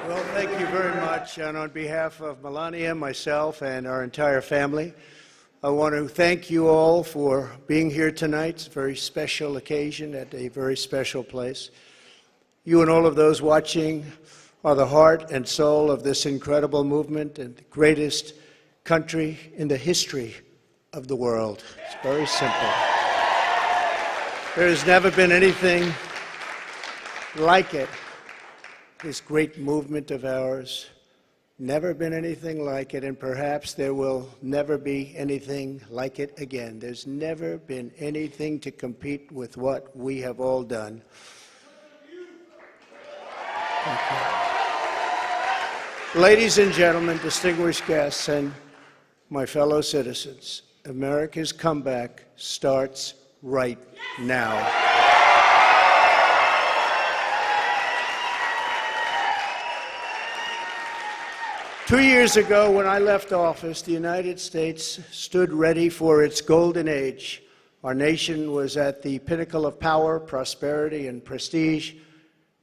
Well, thank you very much. And on behalf of Melania, myself, and our entire family, I want to thank you all for being here tonight. It's a very special occasion at a very special place. You and all of those watching are the heart and soul of this incredible movement and the greatest country in the history of the world. It's very simple. There has never been anything like it. This great movement of ours, never been anything like it, and perhaps there will never be anything like it again. There's never been anything to compete with what we have all done. Ladies and gentlemen, distinguished guests, and my fellow citizens, America's comeback starts right now. Two years ago, when I left office, the United States stood ready for its golden age. Our nation was at the pinnacle of power, prosperity, and prestige,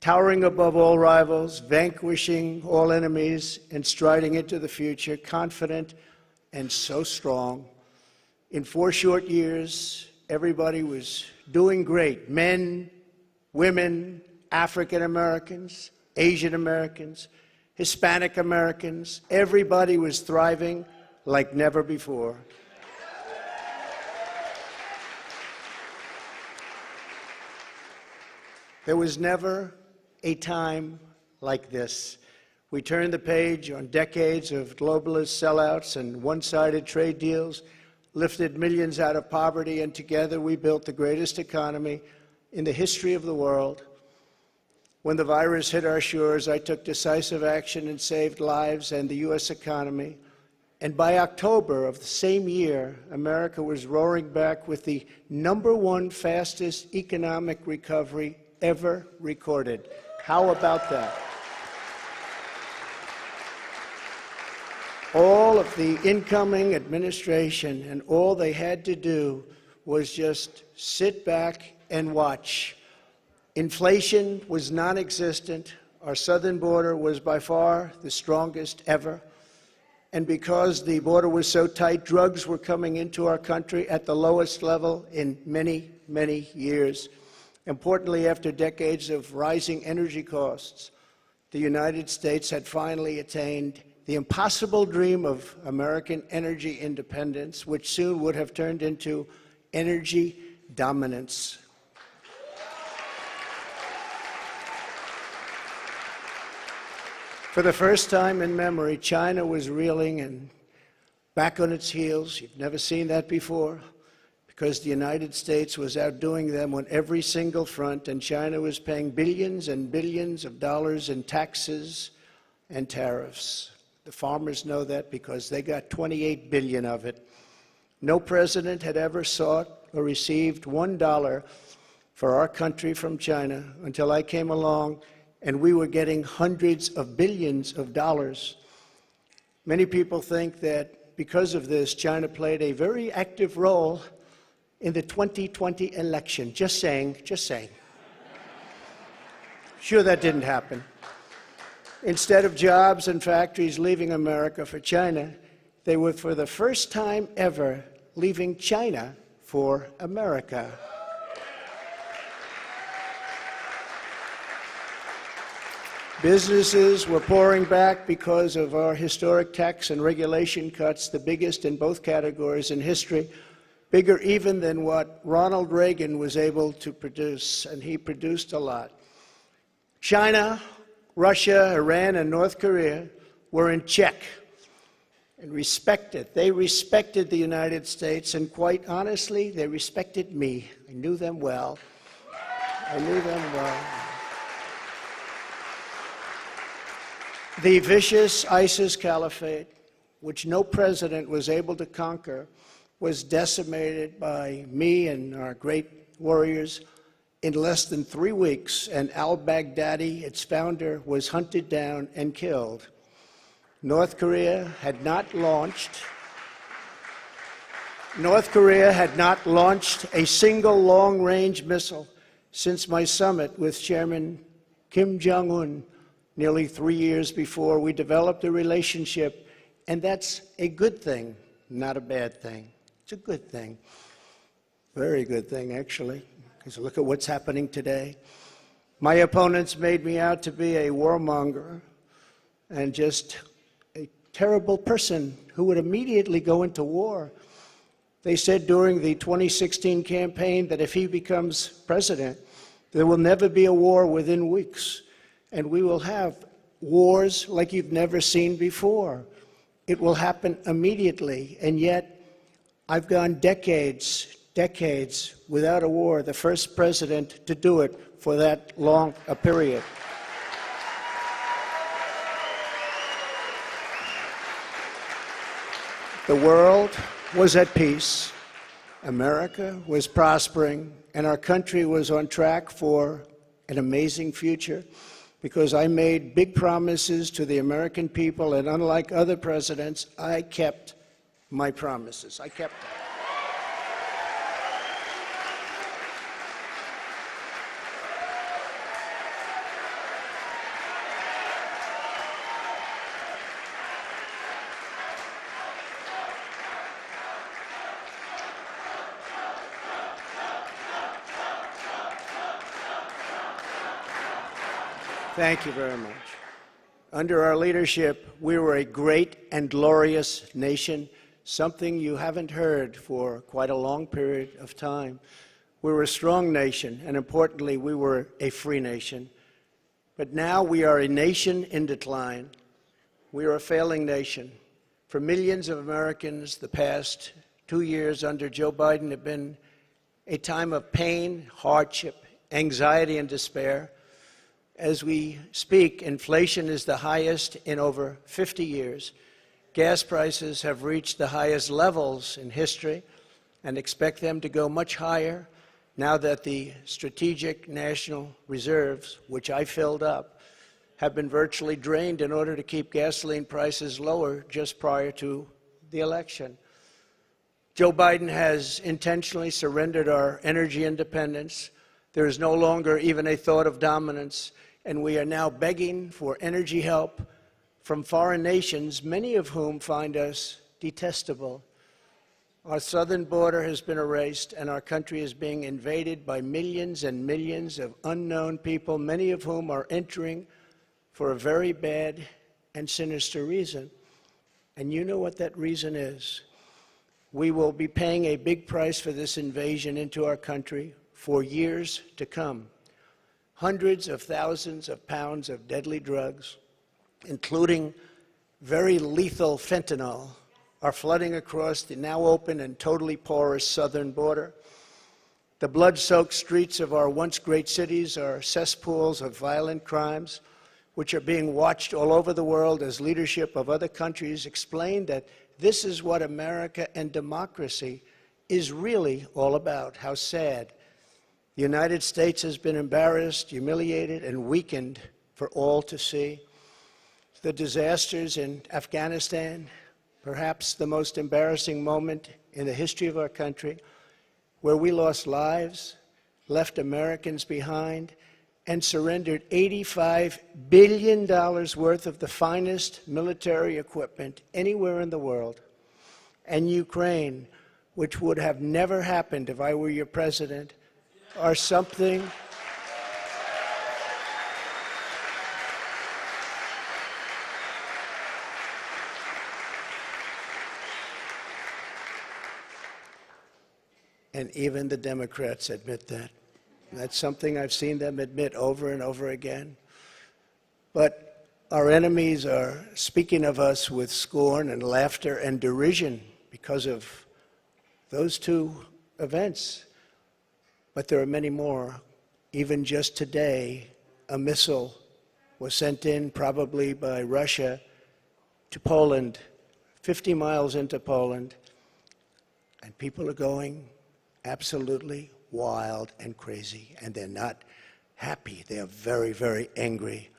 towering above all rivals, vanquishing all enemies, and striding into the future, confident and so strong. In 4 short years, everybody was doing great. Men, women, African Americans, Asian Americans, Hispanic Americans, everybody was thriving like never before. There was never a time like this. We turned the page on decades of globalist sellouts and one-sided trade deals, lifted millions out of poverty, and together we built the greatest economy in the history of the world. When the virus hit our shores, I took decisive action and saved lives and the U.S. economy. And by October of the same year, America was roaring back with the #1 fastest economic recovery ever recorded. How about that? All of the incoming administration and all they had to do was just sit back and watch. Inflation was non-existent. Our southern border was by far the strongest ever. And because the border was so tight, drugs were coming into our country at the lowest level in many, many years. Importantly, after decades of rising energy costs, the United States had finally attained the impossible dream of American energy independence, which soon would have turned into energy dominance. For the first time in memory, China was reeling and back on its heels. You've never seen that before, because the United States was outdoing them on every single front, and China was paying billions and billions of dollars in taxes and tariffs. The farmers know that because they got 28 billion of it. No president had ever sought or received $1 for our country from China until I came along, and we were getting hundreds of billions of dollars. Many people think that because of this, China played a very active role in the 2020 election. Just saying, just saying. Sure, that didn't happen. Instead of jobs and factories leaving America for China, they were for the first time ever leaving China for America. Businesses were pouring back because of our historic tax and regulation cuts, the biggest in both categories in history, bigger even than what Ronald Reagan was able to produce, and he produced a lot. China, Russia, Iran, and North Korea were in check and respected. They respected the United States, and quite honestly, they respected me. I knew them well. I knew them well. The vicious ISIS caliphate, which no president was able to conquer, was decimated by me and our great warriors in less than 3 weeks, and al-Baghdadi, its founder, was hunted down and killed. North Korea had not launched a single long-range missile since my summit with Chairman Kim Jong-un nearly 3 years before we developed a relationship, and that's a good thing, not a bad thing. It's a good thing. Very good thing, actually, because look at what's happening today. My opponents made me out to be a warmonger and just a terrible person who would immediately go into war. They said during the 2016 campaign that if he becomes president, there will never be a war within weeks, and we will have wars like you've never seen before. It will happen immediately, and yet I've gone decades without a war, the first president to do it for that long a period. The world was at peace, America was prospering, and our country was on track for an amazing future because I made big promises to the American people, and unlike other presidents, I kept my promises. I kept them. Thank you very much. Under our leadership, we were a great and glorious nation, something you haven't heard for quite a long period of time. We were a strong nation, and importantly, we were a free nation. But now we are a nation in decline. We are a failing nation. For millions of Americans, the past 2 years under Joe Biden have been a time of pain, hardship, anxiety, and despair. As we speak, inflation is the highest in over 50 years. Gas prices have reached the highest levels in history and expect them to go much higher now that the strategic national reserves, which I filled up, have been virtually drained in order to keep gasoline prices lower just prior to the election. Joe Biden has intentionally surrendered our energy independence. There is no longer even a thought of dominance, and we are now begging for energy help from foreign nations, many of whom find us detestable. Our southern border has been erased, and our country is being invaded by millions and millions of unknown people, many of whom are entering for a very bad and sinister reason. And you know what that reason is. We will be paying a big price for this invasion into our country for years to come. Hundreds of thousands of pounds of deadly drugs, including very lethal fentanyl, are flooding across the now open and totally porous southern border. The blood-soaked streets of our once great cities are cesspools of violent crimes, which are being watched all over the world as leadership of other countries explain that this is what America and democracy is really all about. How sad. The United States has been embarrassed, humiliated, and weakened for all to see. The disasters in Afghanistan, perhaps the most embarrassing moment in the history of our country, where we lost lives, left Americans behind, and surrendered $85 billion worth of the finest military equipment anywhere in the world. And Ukraine, which would have never happened if I were your president, are something and even the Democrats admit that. That's something I've seen them admit over and over again. But our enemies are speaking of us with scorn and laughter and derision because of those two events. But there are many more. Even just today, a missile was sent in, probably by Russia, to Poland, 50 miles into Poland, and people are going absolutely wild and crazy, and they're not happy. They are very, very angry.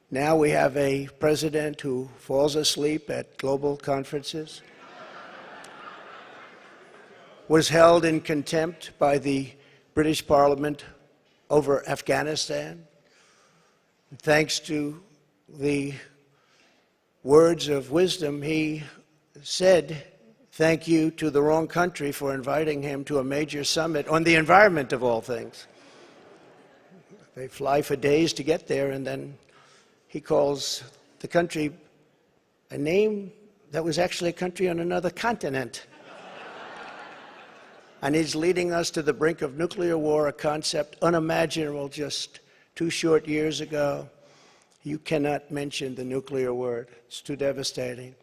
Now we have a president who falls asleep at global conferences, was held in contempt by the British Parliament over Afghanistan, Thanks to the words of wisdom, he said thank you to the wrong country for inviting him to a major summit on the environment of all things. They fly for days to get there, and then he calls the country a name that was actually a country on another continent. And he's leading us to the brink of nuclear war, a concept unimaginable just 2 short years ago. You cannot mention the nuclear word. It's too devastating.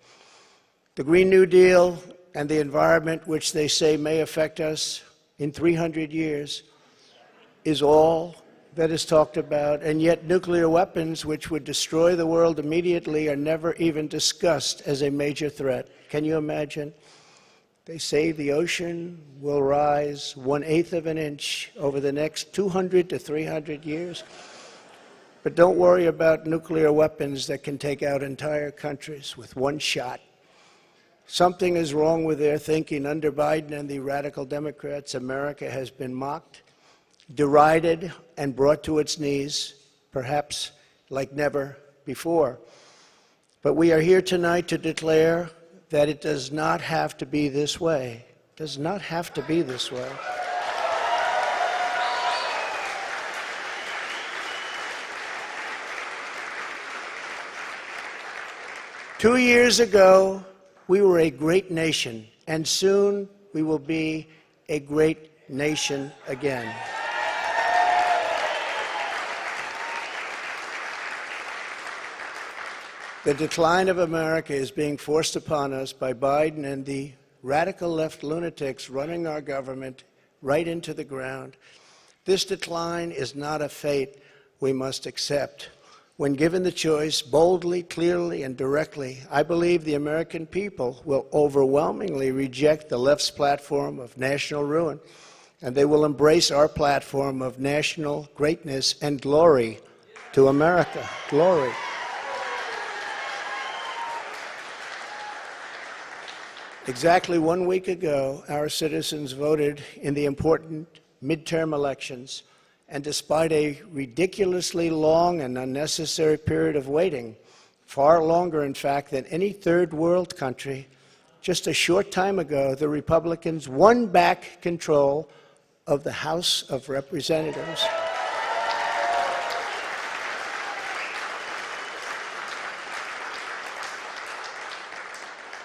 The Green New Deal and the environment, which they say may affect us in 300 years, is all that is talked about, and yet nuclear weapons, which would destroy the world immediately, are never even discussed as a major threat. Can you imagine? They say the ocean will rise 1/8 of an inch over the next 200 to 300 years. But don't worry about nuclear weapons that can take out entire countries with one shot. Something is wrong with their thinking. Under Biden and the radical Democrats, America has been mocked, derided, and brought to its knees, perhaps like never before. But we are here tonight to declare that it does not have to be this way. It does not have to be this way. Two years ago, we were a great nation, and soon we will be a great nation again. The decline of America is being forced upon us by Biden and the radical left lunatics running our government right into the ground. This decline is not a fate we must accept. When given the choice, boldly, clearly, and directly, I believe the American people will overwhelmingly reject the left's platform of national ruin, and they will embrace our platform of national greatness and glory to America. Glory. Exactly 1 week ago, our citizens voted in the important midterm elections, and despite a ridiculously long and unnecessary period of waiting, far longer, in fact, than any third world country, just a short time ago, the Republicans won back control of the House of Representatives.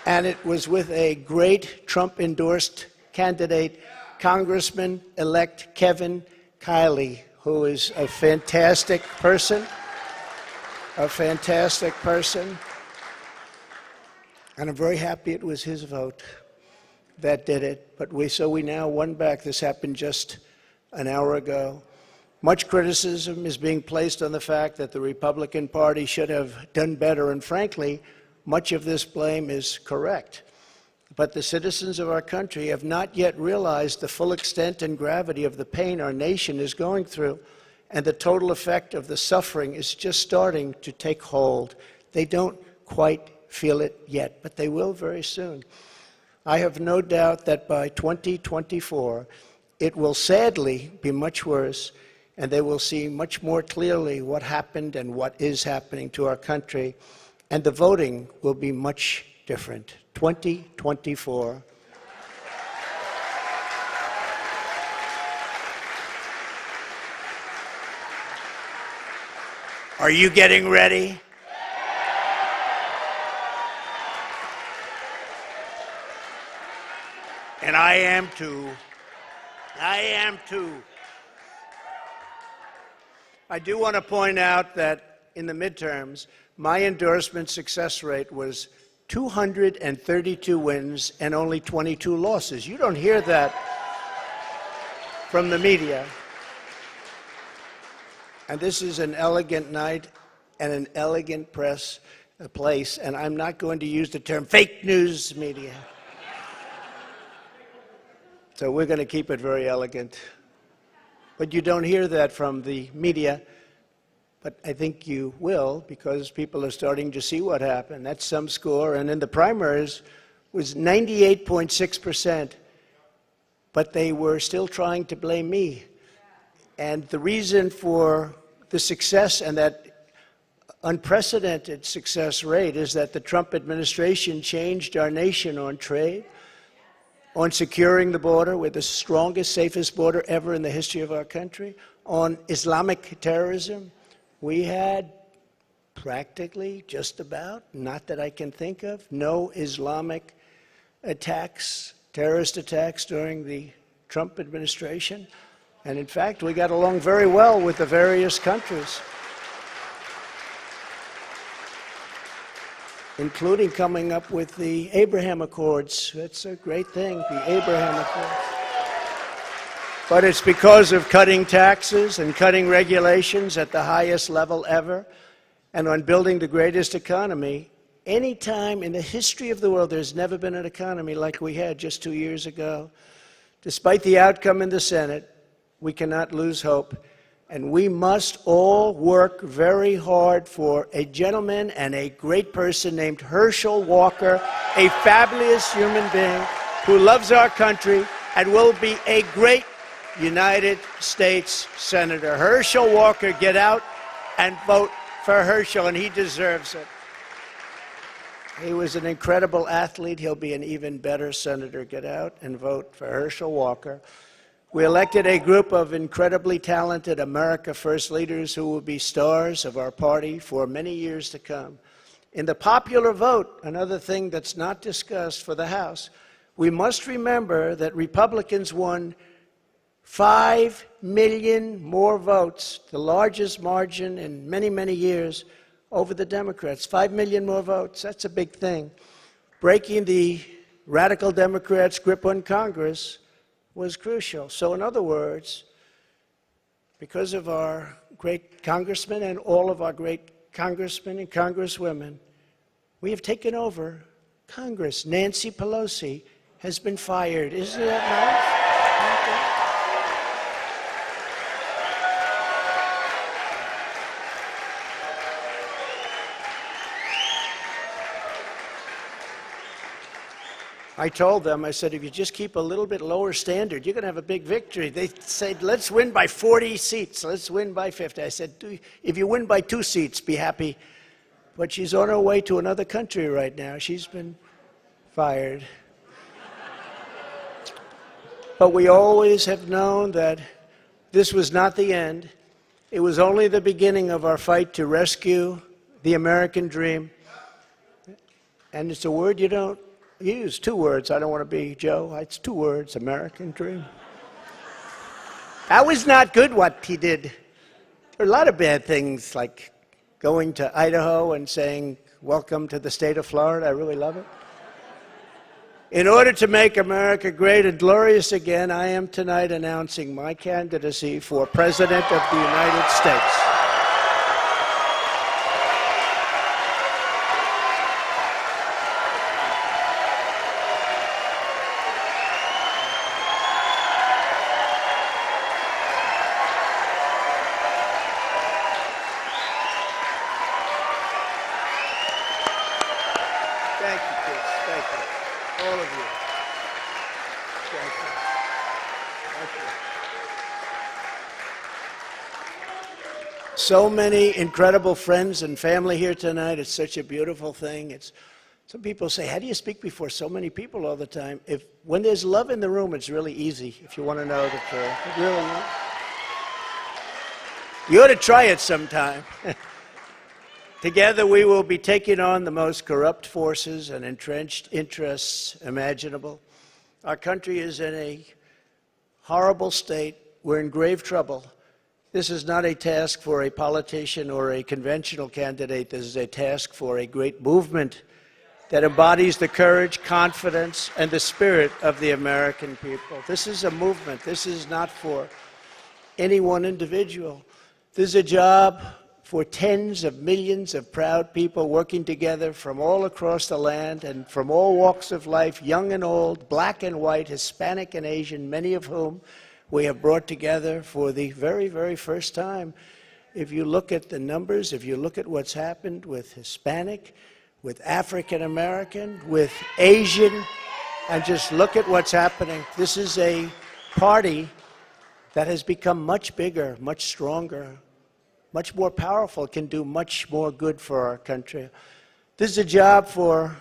And it was with a great Trump-endorsed candidate, Congressman-elect Kevin Kiley, who is a fantastic person, And I'm very happy it was his vote that did it. But we now won back. This happened just an hour ago. Much criticism is being placed on the fact that the Republican Party should have done better, and frankly, much of this blame is correct. But the citizens of our country have not yet realized the full extent and gravity of the pain our nation is going through, and the total effect of the suffering is just starting to take hold. They don't quite feel it yet, but they will very soon. I have no doubt that by 2024, it will sadly be much worse, and they will see much more clearly what happened and what is happening to our country. And the voting will be much different. 2024. Are you getting ready? And I am too. I am too. I do want to point out that in the midterms, my endorsement success rate was 232 wins and only 22 losses. You don't hear that from the media. And this is an elegant night and an elegant place, and I'm not going to use the term fake news media. So we're going to keep it very elegant. But you don't hear that from the media. But I think you will, because people are starting to see what happened. That's some score. And in the primaries was 98.6%. But they were still trying to blame me. And the reason for the success and that unprecedented success rate is that the Trump administration changed our nation on trade, on securing the border. We're the strongest, safest border ever in the history of our country. On Islamic terrorism, we had practically, just about, not that I can think of, no Islamic attacks, terrorist attacks during the Trump administration. And in fact, we got along very well with the various countries, including coming up with the Abraham Accords. That's a great thing, the Abraham Accords. But it's because of cutting taxes and cutting regulations at the highest level ever, and on building the greatest economy. Any time in the history of the world, there's never been an economy like we had just 2 years ago. Despite the outcome in the Senate, we cannot lose hope. And we must all work very hard for a gentleman and a great person named Herschel Walker, a fabulous human being who loves our country and will be a great United States Senator. Herschel Walker, get out and vote for Herschel, and he deserves it. He was an incredible athlete. He'll be an even better senator. Get out and vote for Herschel Walker. We elected a group of incredibly talented America First leaders who will be stars of our party for many years to come. In the popular vote, another thing that's not discussed for the House, we must remember that Republicans won 5 million more votes, the largest margin in many, many years, over the Democrats. 5 million more votes, that's a big thing. Breaking the radical Democrats' grip on Congress was crucial. So in other words, because of our great congressmen and all of our great congressmen and congresswomen, we have taken over Congress. Nancy Pelosi has been fired. Isn't that nice? I told them, I said, if you just keep a little bit lower standard, you're going to have a big victory. They said, let's win by 40 seats. Let's win by 50. I said, if you win by 2 seats, be happy. But she's on her way to another country right now. She's been fired. But we always have known that this was not the end. It was only the beginning of our fight to rescue the American dream. And it's a word you don't use. 2 words. I don't want to be Joe. It's 2 words, American dream. That was not good what he did. There are a lot of bad things, like going to Idaho and saying, welcome to the state of Florida. I really love it. In order to make America great and glorious again, I am tonight announcing my candidacy for President of the United States. Thank you, kids. Thank you. All of you. Thank you. Thank you. So many incredible friends and family here tonight. It's such a beautiful thing. Some people say, how do you speak before so many people all the time? When there's love in the room, it's really easy, if you want to know the truth. It really is. You ought to try it sometime. Together we will be taking on the most corrupt forces and entrenched interests imaginable. Our country is in a horrible state. We're in grave trouble. This is not a task for a politician or a conventional candidate. This is a task for a great movement that embodies the courage, confidence, and the spirit of the American people. This is a movement. This is not for any one individual. This is a job for tens of millions of proud people working together from all across the land and from all walks of life, young and old, black and white, Hispanic and Asian, many of whom we have brought together for the very, very first time. If you look at the numbers, if you look at what's happened with Hispanic, with African American, with Asian, and just look at what's happening. This is a party that has become much bigger, much stronger, much more powerful, can do much more good for our country. This is a job for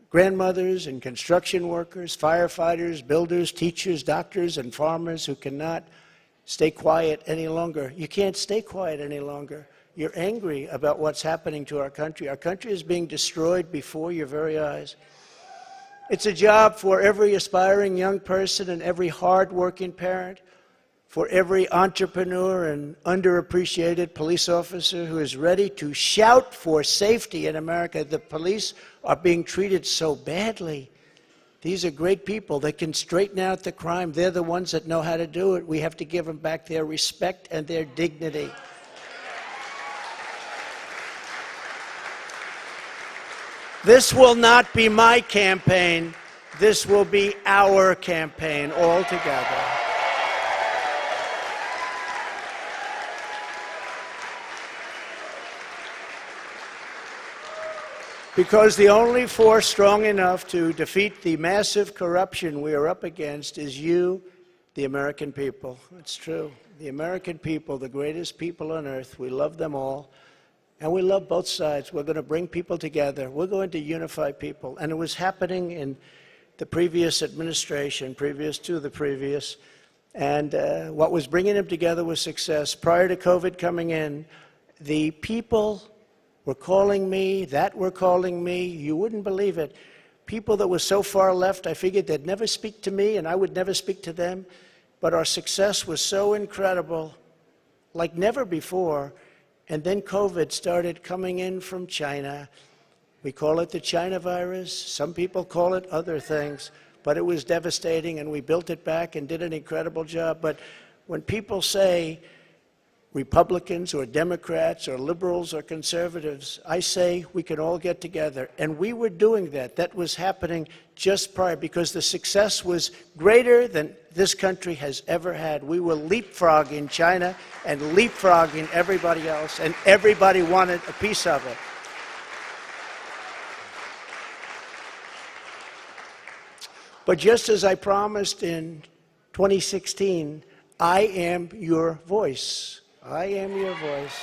grandmothers and construction workers, firefighters, builders, teachers, doctors, and farmers who cannot stay quiet any longer. You can't stay quiet any longer. You're angry about what's happening to our country. Our country is being destroyed before your very eyes. It's a job for every aspiring young person and every hard-working parent, for every entrepreneur and underappreciated police officer who is ready to shout for safety in America. The police are being treated so badly. These are great people. They can straighten out the crime. They're the ones that know how to do it. We have to give them back their respect and their dignity. This will not be my campaign. This will be our campaign all together. Because the only force strong enough to defeat the massive corruption we are up against is you, the American people. It's true. The American people, the greatest people on earth, we love them all. And we love both sides. We're going to bring people together. We're going to unify people. And it was happening in the previous administration, previous to the previous. And what was bringing them together was success. Prior to COVID coming in, the people were calling me, that were calling me. You wouldn't believe it. People that were so far left, I figured they'd never speak to me and I would never speak to them. But our success was so incredible, like never before. And then COVID started coming in from China. We call it the China virus. Some people call it other things. But it was devastating, and we built it back and did an incredible job. But when people say Republicans or Democrats or liberals or conservatives, I say we can all get together. And we were doing that. That was happening just prior, because the success was greater than this country has ever had. We were leapfrogging China and leapfrogging everybody else, and everybody wanted a piece of it. But just as I promised in 2016, I am your voice. I am your voice.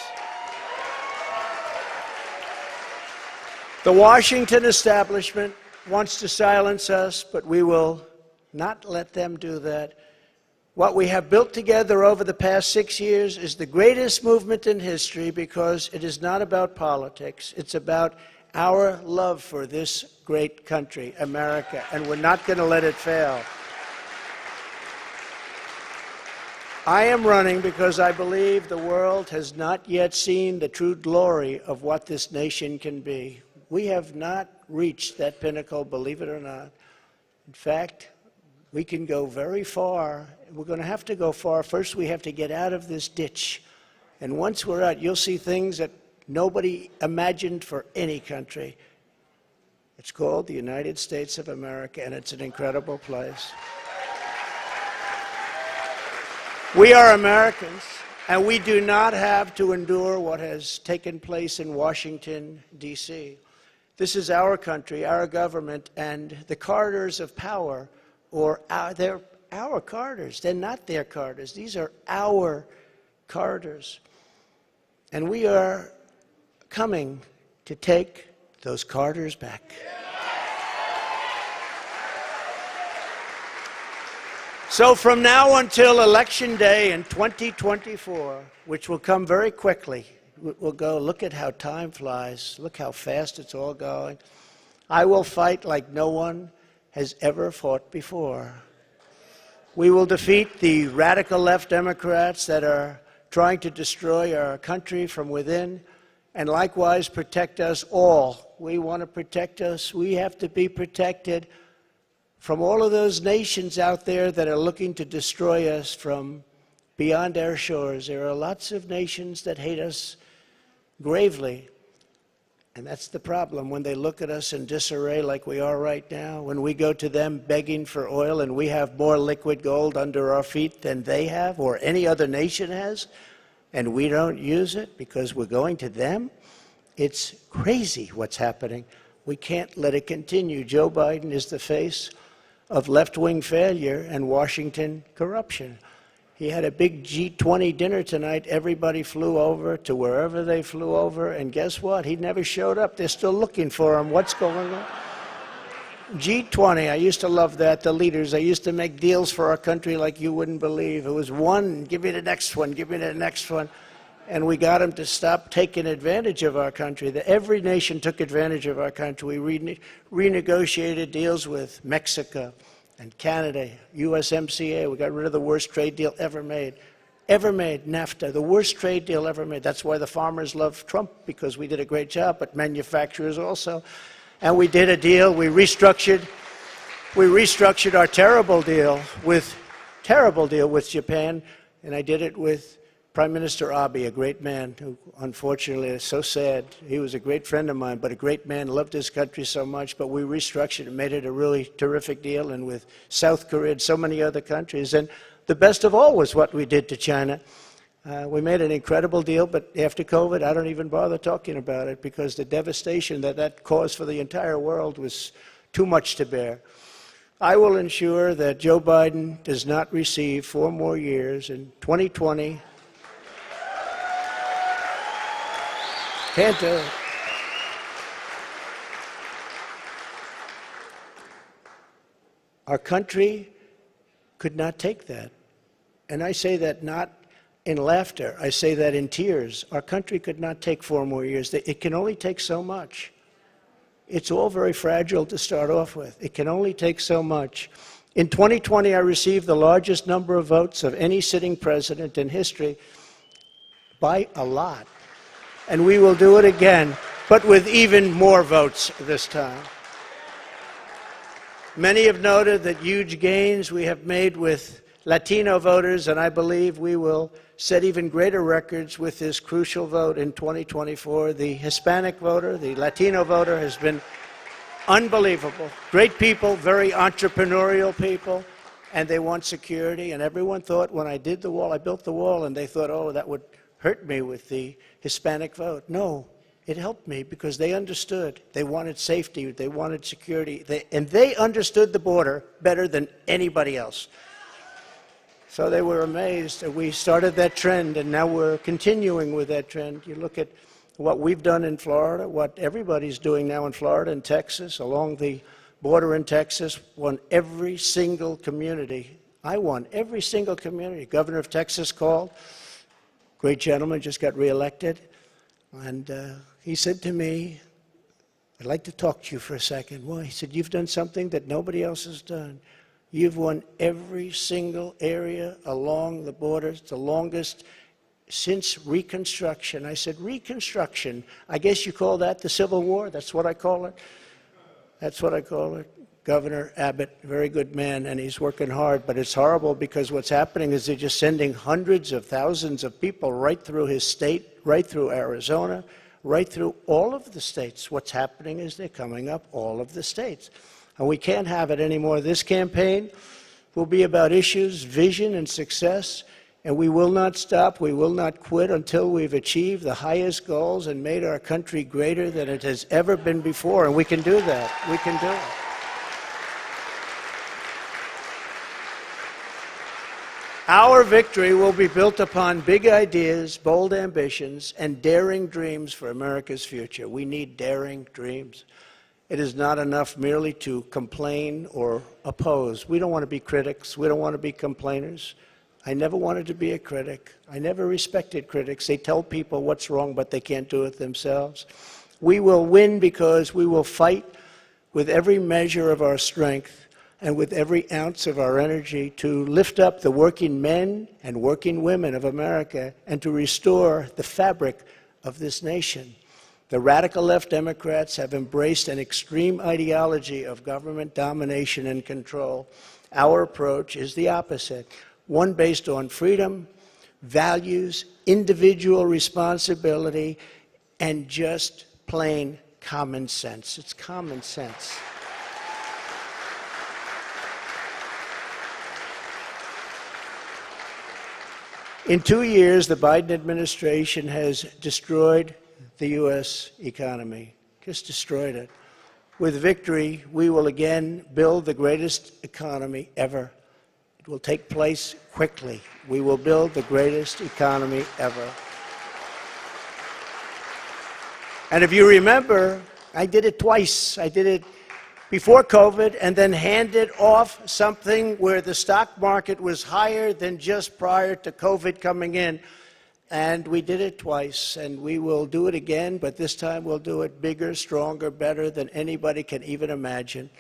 The Washington establishment wants to silence us, but we will not let them do that. What we have built together over the past 6 years is the greatest movement in history, because it is not about politics. It's about our love for this great country, America, and we're not going to let it fail. I am running because I believe the world has not yet seen the true glory of what this nation can be. We have not reached that pinnacle, believe it or not. In fact, we can go very far. We're going to have to go far. First, we have to get out of this ditch. And once we're out, you'll see things that nobody imagined for any country. It's called the United States of America, and it's an incredible place. We are Americans, and we do not have to endure what has taken place in Washington, D.C. This is our country, our government, and the corridors of power, they're our corridors. They're not their corridors. These are our corridors. And we are coming to take those corridors back. So from now until Election Day in 2024, which will come very quickly, we'll go, look at how time flies, look how fast it's all going. I will fight like no one has ever fought before. We will defeat the radical left Democrats that are trying to destroy our country from within, and likewise protect us all. We want to protect us. We have to be protected from all of those nations out there that are looking to destroy us from beyond our shores. There are lots of nations that hate us gravely. And that's the problem. When they look at us in disarray like we are right now, when we go to them begging for oil and we have more liquid gold under our feet than they have or any other nation has, and we don't use it because we're going to them, it's crazy what's happening. We can't let it continue. Joe Biden is the face of left-wing failure and Washington corruption. He had a big G20 dinner tonight. Everybody flew over to wherever they flew over, and guess what? He never showed up. They're still looking for him. What's going on? G20, I used to love that, the leaders. They used to make deals for our country like you wouldn't believe. It was one, give me the next one, give me the next one. And we got them to stop taking advantage of our country. Every nation took advantage of our country. We renegotiated deals with Mexico and Canada, USMCA. We got rid of the worst trade deal ever made. Ever made, NAFTA, the worst trade deal ever made. That's why the farmers love Trump, because we did a great job, but manufacturers also. And we did a deal, we restructured our terrible deal with Japan, and I did it with Prime Minister Abe, a great man who unfortunately is so sad. He was a great friend of mine, but a great man, loved his country so much, but we restructured and made it a really terrific deal, and with South Korea and so many other countries. And the best of all was what we did to China. We made an incredible deal, but after COVID, I don't even bother talking about it because the devastation that caused for the entire world was too much to bear. I will ensure that Joe Biden does not receive 4 more years in 2020. Can't do it. Our country could not take that. And I say that not in laughter. I say that in tears. Our country could not take 4 more years. It can only take so much. It's all very fragile to start off with. It can only take so much. In 2020, I received the largest number of votes of any sitting president in history by a lot. And we will do it again, but with even more votes this time. Many have noted that huge gains we have made with Latino voters, and I believe we will set even greater records with this crucial vote in 2024. The Hispanic voter, the Latino voter has been unbelievable. Great people, very entrepreneurial people, and they want security. And everyone thought when I did the wall, I built the wall, and they thought, oh, that would hurt me with the Hispanic vote. No, it helped me because they understood. They wanted safety. They wanted security. And they understood the border better than anybody else. So they were amazed. We started that trend, and now we're continuing with that trend. You look at what we've done in Florida, what everybody's doing now in Florida and Texas, along the border in Texas, won every single community. I won every single community. Governor of Texas called. Great gentleman, just got reelected. And he said to me, I'd like to talk to you for a second. Well, he said, you've done something that nobody else has done. You've won every single area along the borders, the longest since Reconstruction. I said, Reconstruction? I guess you call that the Civil War? That's what I call it? That's what I call it. Governor Abbott, very good man, and he's working hard, but it's horrible because what's happening is they're just sending hundreds of thousands of people right through his state, right through Arizona, right through all of the states. What's happening is they're coming up all of the states. And we can't have it anymore. This campaign will be about issues, vision, and success, and we will not stop, we will not quit until we've achieved the highest goals and made our country greater than it has ever been before, and we can do that. We can do it. Our victory will be built upon big ideas, bold ambitions, and daring dreams for America's future. We need daring dreams. It is not enough merely to complain or oppose. We don't want to be critics. We don't want to be complainers. I never wanted to be a critic. I never respected critics. They tell people what's wrong, but they can't do it themselves. We will win because we will fight with every measure of our strength and with every ounce of our energy to lift up the working men and working women of America and to restore the fabric of this nation. The radical left Democrats have embraced an extreme ideology of government domination and control. Our approach is the opposite, one based on freedom, values, individual responsibility, and just plain common sense. It's common sense. In 2 years, the Biden administration has destroyed the U.S. economy, just destroyed it. With victory, we will again build the greatest economy ever. It will take place quickly. We will build the greatest economy ever. And if you remember, I did it twice. I did it before COVID and then handed off something where the stock market was higher than just prior to COVID coming in. And we did it twice, and we will do it again, but this time we'll do it bigger, stronger, better than anybody can even imagine.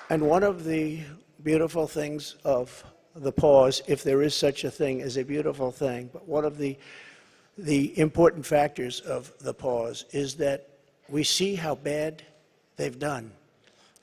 And one of the beautiful things of the pause, if there is such a thing as a beautiful thing, but one of the important factors of the pause is that we see how bad they've done.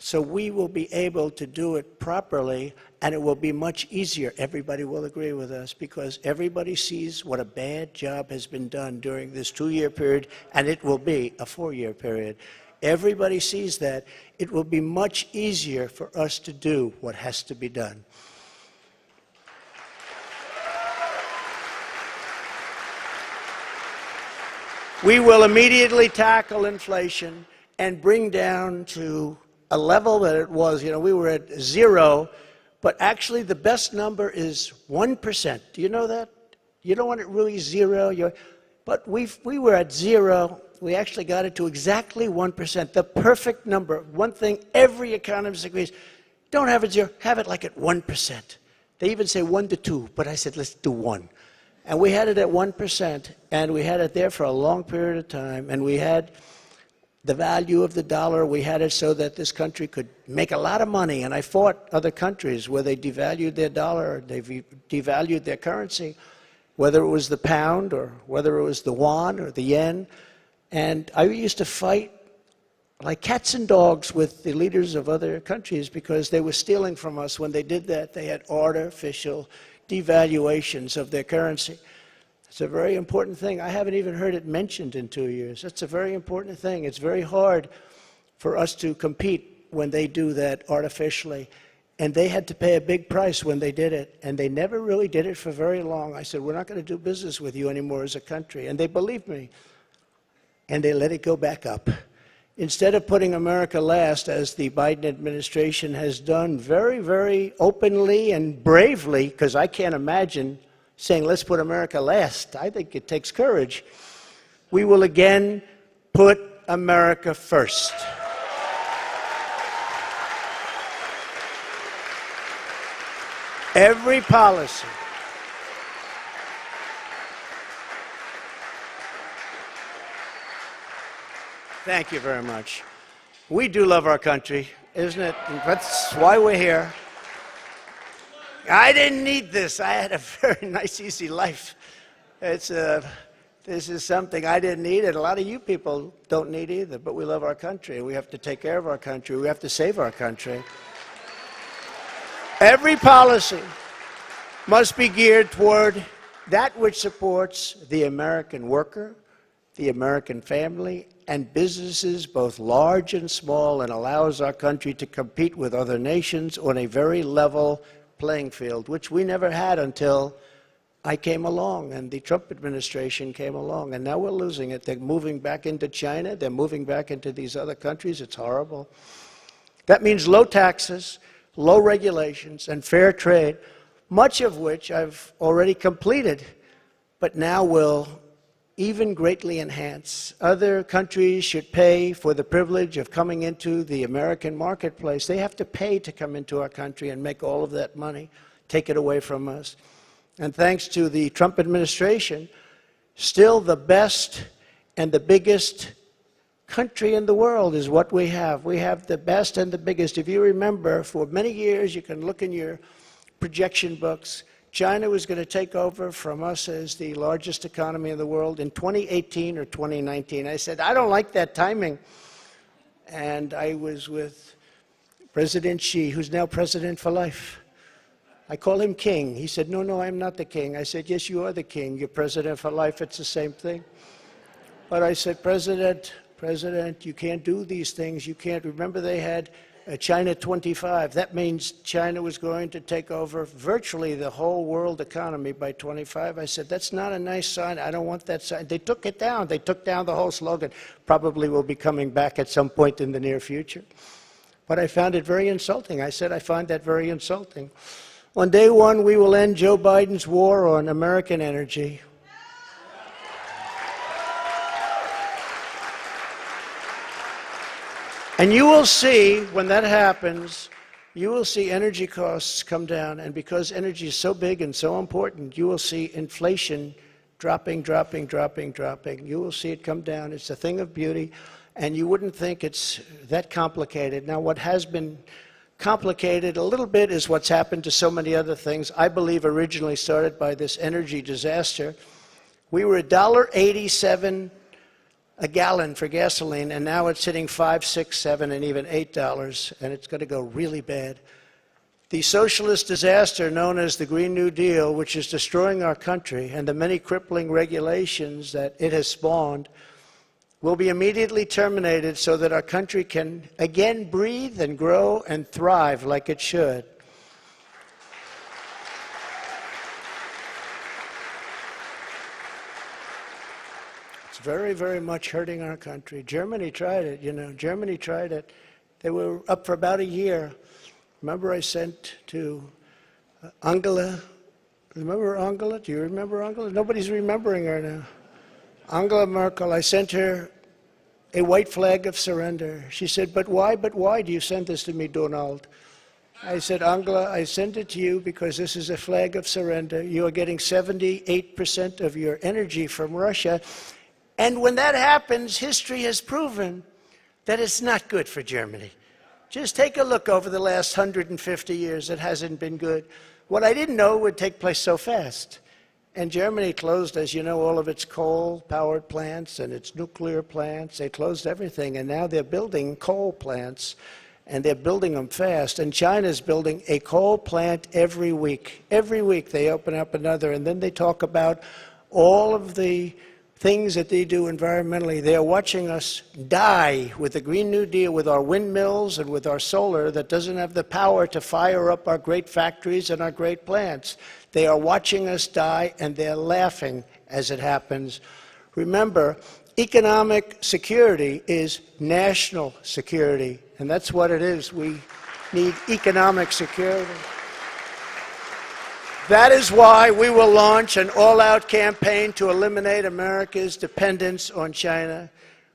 So we will be able to do it properly, and it will be much easier. Everybody will agree with us because everybody sees what a bad job has been done during this 2-year period, and it will be a 4-year period. Everybody sees that. It will be much easier for us to do what has to be done. We will immediately tackle inflation and bring down to a level that it was. You know, we were at 0, but actually the best number is 1%. Do you know that? You don't want it really 0. But we were at 0. We actually got it to exactly 1%, the perfect number. One thing every economist agrees, don't have it 0, have it like at 1%. They even say 1 to 2, but I said let's do 1. And we had it at 1%, and we had it there for a long period of time, and we had the value of the dollar. We had it so that this country could make a lot of money, and I fought other countries where they devalued their dollar, or they devalued their currency, whether it was the pound or whether it was the yuan or the yen. And I used to fight like cats and dogs with the leaders of other countries because they were stealing from us. When they did that, they had artificial devaluations of their currency. It's a very important thing. I haven't even heard it mentioned in 2 years. That's a very important thing. It's very hard for us to compete when they do that artificially. And they had to pay a big price when they did it. And they never really did it for very long. I said, we're not going to do business with you anymore as a country. And they believed me. And they let it go back up. Instead of putting America last, as the Biden administration has done very, very openly and bravely, because I can't imagine saying, let's put America last. I think it takes courage. We will again put America first. Every policy. Thank you very much. We do love our country, isn't it? That's why we're here. I didn't need this. I had a very nice, easy life. This is something I didn't need, and a lot of you people don't need either, but we love our country. We have to take care of our country. We have to save our country. Every policy must be geared toward that which supports the American worker, the American family, and businesses, both large and small, and allows our country to compete with other nations on a very level playing field, which we never had until I came along and the Trump administration came along. And now we're losing it. They're moving back into China. They're moving back into these other countries. It's horrible. That means low taxes, low regulations, and fair trade, much of which I've already completed, but now will even greatly enhance. Other countries should pay for the privilege of coming into the American marketplace. They have to pay to come into our country and make all of that money, take it away from us. And thanks to the Trump administration, still the best and the biggest country in the world is what we have. We have the best and the biggest. If you remember, for many years, you can look in your projection books, China was going to take over from us as the largest economy in the world in 2018 or 2019. I said, I don't like that timing. And I was with President Xi, who's now president for life. I call him king. He said, no, I'm not the king. I said, yes, you are the king. You're president for life. It's the same thing. But I said, President, you can't do these things. You can't. Remember, they had China 25. That means China was going to take over virtually the whole world economy by 25. I said, that's not a nice sign. I don't want that sign. They took it down. They took down the whole slogan. Probably will be coming back at some point in the near future. But I found it very insulting. I said, I find that very insulting. On day one, we will end Joe Biden's war on American energy. And you will see, when that happens, you will see energy costs come down. And because energy is so big and so important, you will see inflation dropping. You will see it come down. It's a thing of beauty. And you wouldn't think it's that complicated. Now, what has been complicated a little bit is what's happened to so many other things. I believe originally started by this energy disaster. We were $1.87 a gallon for gasoline, and now it's hitting $5, $6, $7, and even $8, and it's going to go really bad. The socialist disaster known as the Green New Deal, which is destroying our country, and the many crippling regulations that it has spawned, will be immediately terminated so that our country can again breathe and grow and thrive like it should. Very, very much hurting our country. Germany tried it, you know. Germany tried it. They were up for about a year. Remember I sent to Angela. Remember Angela? Do you remember Angela? Nobody's remembering her now. Angela Merkel. I sent her a white flag of surrender. She said, but why do you send this to me, Donald? I said, Angela, I sent it to you because this is a flag of surrender. You are getting 78% of your energy from Russia. And when that happens, history has proven that it's not good for Germany. Just take a look over the last 150 years. It hasn't been good. What I didn't know would take place so fast. And Germany closed, as you know, all of its coal-powered plants and its nuclear plants. They closed everything, and now they're building coal plants, and they're building them fast. And China's building a coal plant every week. Every week they open up another, and then they talk about all of the things that they do environmentally. They are watching us die with the Green New Deal, with our windmills and with our solar that doesn't have the power to fire up our great factories and our great plants. They are watching us die, and they're laughing as it happens. Remember, economic security is national security, and that's what it is. We need economic security. That is why we will launch an all-out campaign to eliminate America's dependence on China.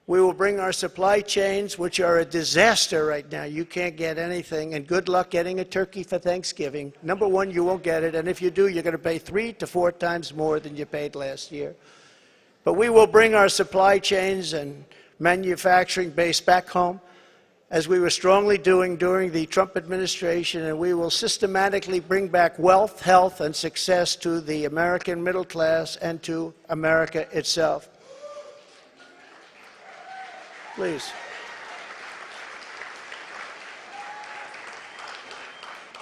We will bring our supply chains, which are a disaster right now. You can't get anything, and good luck getting a turkey for Thanksgiving. Number one, you won't get it, and if you do, you're going to pay 3 to 4 times more than you paid last year. But we will bring our supply chains and manufacturing base back home, as we were strongly doing during the Trump administration, and we will systematically bring back wealth, health, and success to the American middle class and to America itself. Please.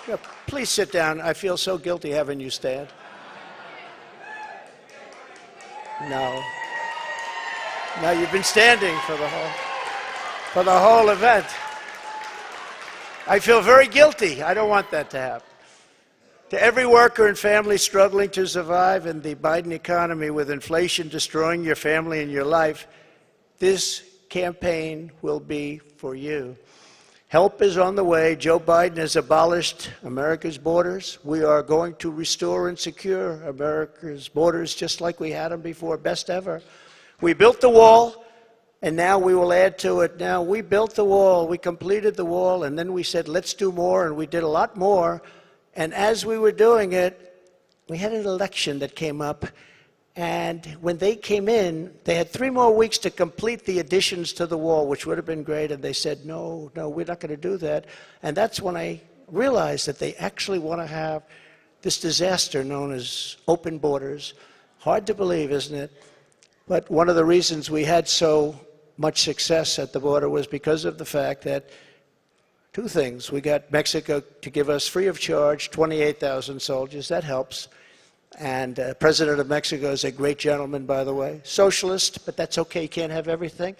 Yeah, please sit down. I feel so guilty having you stand. No. No, you've been standing for the whole event. I feel very guilty. I don't want that to happen. To every worker and family struggling to survive in the Biden economy with inflation destroying your family and your life, this campaign will be for you. Help is on the way. Joe Biden has abolished America's borders. We are going to restore and secure America's borders just like we had them before, best ever. We built the wall, and now we will add to it. Now, we built the wall, we completed the wall, and then we said, let's do more, and we did a lot more. And as we were doing it, we had an election that came up, and when they came in, they had 3 more weeks to complete the additions to the wall, which would have been great, and they said, no, we're not going to do that. And that's when I realized that they actually want to have this disaster known as open borders. Hard to believe, isn't it? But one of the reasons we had so much success at the border was because of the fact that 2 things. We got Mexico to give us free of charge 28,000 soldiers. That helps. And President of Mexico is a great gentleman, by the way. Socialist, but that's okay. You can't have everything.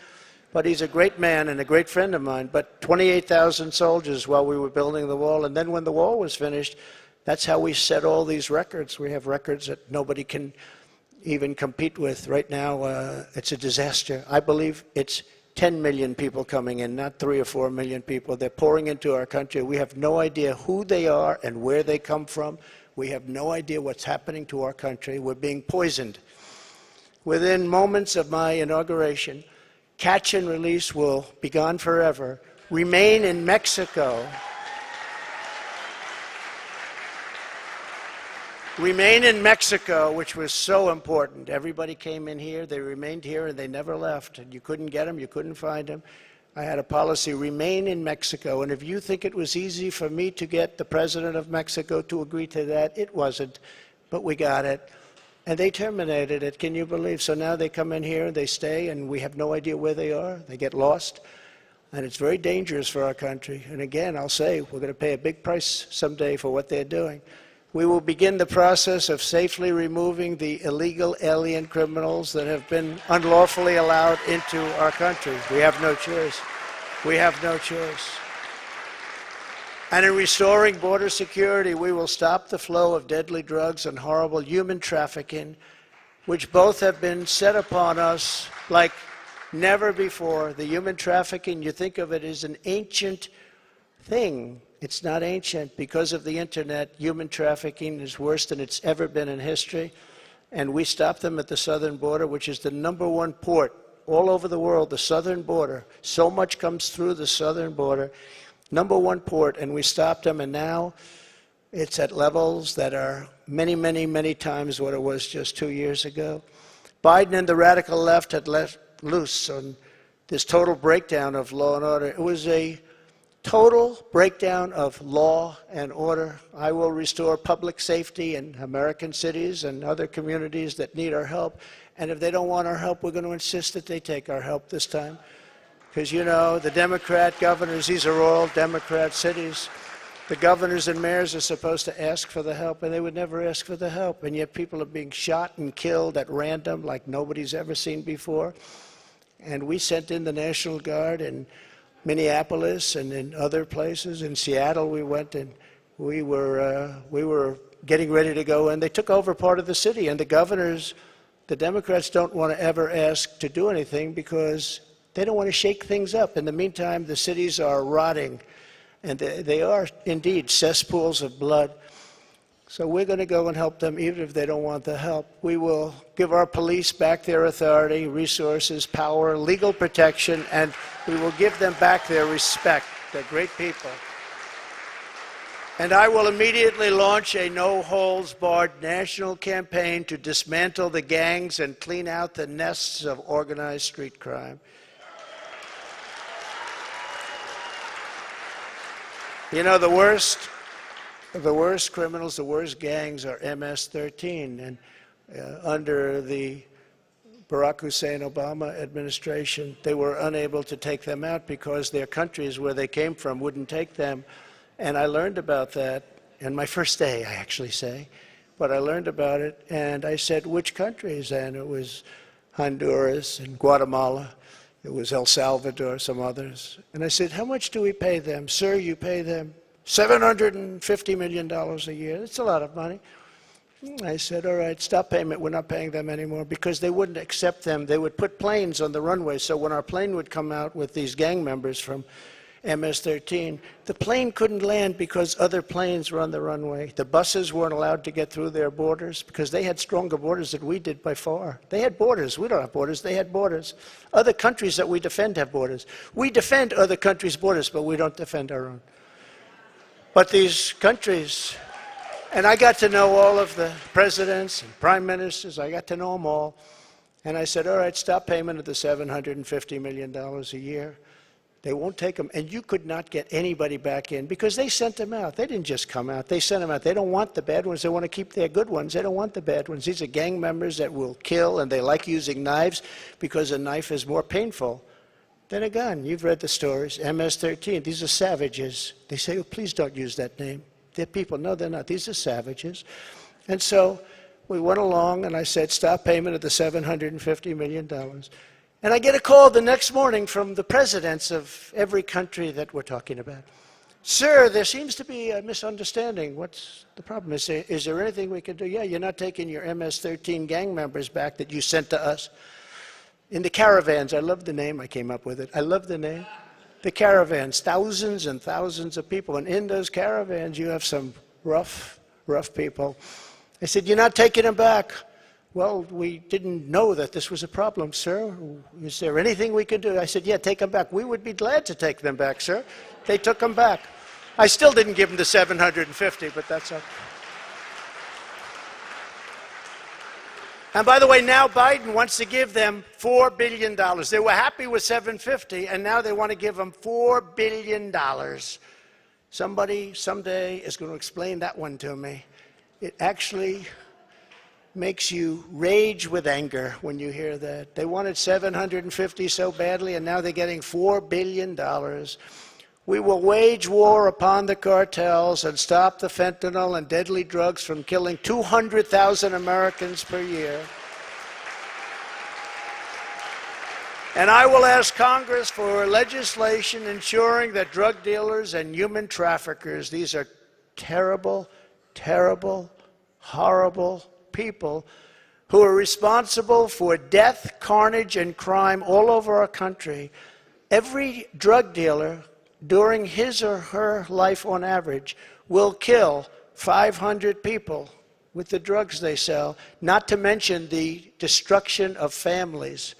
But he's a great man and a great friend of mine. But 28,000 soldiers while we were building the wall. And then when the wall was finished, that's how we set all these records. We have records that nobody can even compete with. Right now, it's a disaster. I believe it's 10 million people coming in, not 3 or 4 million people. They're pouring into our country. We have no idea who they are and where they come from. We have no idea what's happening to our country. We're being poisoned. Within moments of my inauguration, catch and release will be gone forever. Remain in Mexico. Remain in Mexico, which was so important. Everybody came in here, they remained here, and they never left. And you couldn't get them, you couldn't find them. I had a policy, remain in Mexico. And if you think it was easy for me to get the president of Mexico to agree to that, it wasn't. But we got it. And they terminated it, can you believe? So now they come in here, they stay, and we have no idea where they are. They get lost. And it's very dangerous for our country. And again, I'll say, we're going to pay a big price someday for what they're doing. We will begin the process of safely removing the illegal alien criminals that have been unlawfully allowed into our country. We have no choice. We have no choice. And in restoring border security, we will stop the flow of deadly drugs and horrible human trafficking, which both have been set upon us like never before. The human trafficking, you think of it as an ancient thing. It's not ancient. Because of the internet, human trafficking is worse than it's ever been in history. And we stop them at the southern border, which is the #1 port all over the world, the southern border. So much comes through the southern border. #1 port, and we stopped them, and now it's at levels that are many, many, many times what it was just 2 years ago. Biden and the radical left had let loose on this total breakdown of law and order. It was a total breakdown of law and order. I will restore public safety in American cities and other communities that need our help. And if they don't want our help, we're going to insist that they take our help this time. Because, you know, the Democrat governors, these are all Democrat cities. The governors and mayors are supposed to ask for the help, and they would never ask for the help. And yet people are being shot and killed at random like nobody's ever seen before. And we sent in the National Guard in Minneapolis and in other places. In Seattle we went, and we were getting ready to go, and they took over part of the city. And the governors, the Democrats don't want to ever ask to do anything because they don't want to shake things up. In the meantime, the cities are rotting, and they are indeed cesspools of blood. So we're going to go and help them even if they don't want the help. We will give our police back their authority, resources, power, legal protection, and we will give them back their respect. They're great people. And I will immediately launch a no-holds-barred national campaign to dismantle the gangs and clean out the nests of organized street crime. You know, the worst criminals, the worst gangs are MS-13. And under the Barack Hussein Obama administration, they were unable to take them out because their countries where they came from wouldn't take them. And I learned about that in my first day, I actually say. But I learned about it, and I said, which countries? And it was Honduras and Guatemala. It was El Salvador, some others. And I said, how much do we pay them? Sir, you pay them $750 million a year. That's a lot of money. I said, all right, stop payment. We're not paying them anymore, because they wouldn't accept them. They would put planes on the runway. So when our plane would come out with these gang members from MS-13, the plane couldn't land because other planes were on the runway. The buses weren't allowed to get through their borders because they had stronger borders than we did by far. They had borders. We don't have borders. They had borders. Other countries that we defend have borders. We defend other countries' borders, but we don't defend our own. But these countries, and I got to know all of the presidents and prime ministers. I got to know them all. And I said, all right, stop payment of the $750 million a year. They won't take them. And you could not get anybody back in because they sent them out. They didn't just come out. They sent them out. They don't want the bad ones. They want to keep their good ones. They don't want the bad ones. These are gang members that will kill, and they like using knives because a knife is more painful than a gun. You've read the stories. MS-13. These are savages. They say, oh, please don't use that name. They're people. No, they're not. These are savages. And so we went along, and I said, stop payment of the $750 million. And I get a call the next morning from the presidents of every country that we're talking about. Sir, there seems to be a misunderstanding. What's the problem? Is there anything we can do? Yeah, you're not taking your MS-13 gang members back that you sent to us. In the caravans, I love the name, I came up with it. I love the name. The caravans, thousands and thousands of people. And in those caravans, you have some rough people. I said, you're not taking them back. Well, we didn't know that this was a problem, sir. Is there anything we can do? I said, yeah, take them back. We would be glad to take them back, sir. They took them back. I still didn't give them the 750, but that's okay. And by the way, now Biden wants to give them $4 billion. They were happy with 750, and now they want to give them $4 billion. Somebody someday is going to explain that one to me. It actually makes you rage with anger when you hear that. They wanted 750 so badly, and now they're getting $4 billion. We will wage war upon the cartels and stop the fentanyl and deadly drugs from killing 200,000 Americans per year. And I will ask Congress for legislation ensuring that drug dealers and human traffickers, these are terrible, terrible, horrible people who are responsible for death, carnage, and crime all over our country. Every drug dealer during his or her life on average will kill 500 people with the drugs they sell, not to mention the destruction of families.